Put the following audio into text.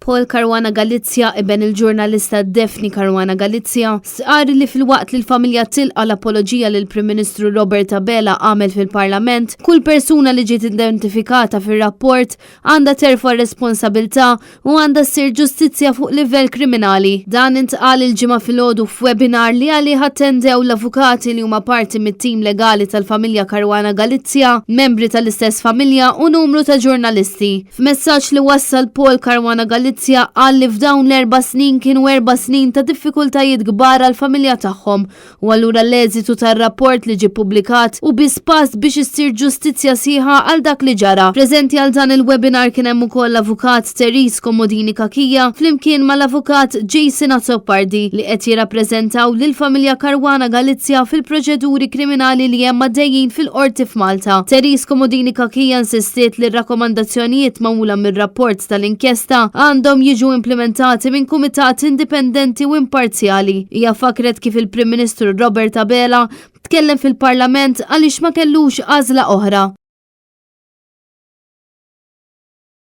Paul Caruana Galizia iben il-ġurnalista Daphne Caruana Galizia stqarr li filwaqt li l-familja tilqa l-apoloġija lill-Prim Ministru Robert Abela għamel fil-Parlament, kull persuna li ġiet identifikata fir-rapport għandha terfa r-responsabbilità u għandha ssir ġustizzja fuq livell kriminali. Dan intqal il-ġimgħa filgħodu f'webinar li għalih attendew l-avukati li huma parti mit-tim legali tal-familja Caruana Galizia, membri tal-istess familja u numru ta' ġurnalisti. F'messaġġ li wassal Paul Caruana Galizia qal li f'dawn l-4 snin kienu 4 snin ta' diffikultajiet kbar għall-familja tagħhom u allura l-eżitu tar-rapport li ġie pubblikat u bi spass biex issir ġustizzja sieħa għal dak li ġara. Preżenti għal dan il-webinar kien hemm ukoll l-avukat Gakija flimkien mal-avukat Jason Azzopardi li qed jirrappreżentaw lill-familja Caruana Galizia fil-proċeduri kriminali li hemm għaddejjin fil-qorti f'Malta. Gakija insistiet li r-rakkomandazzjonijiet magħmula mir-rapport tal-inkjesta għandhom jiġu implementati minn kumitat indipendenti u imparzjali. Hija fakret kif il-Prim Ministru Robert Abela tkellem fil-Parlament għaliex ma kellux għażla oħra.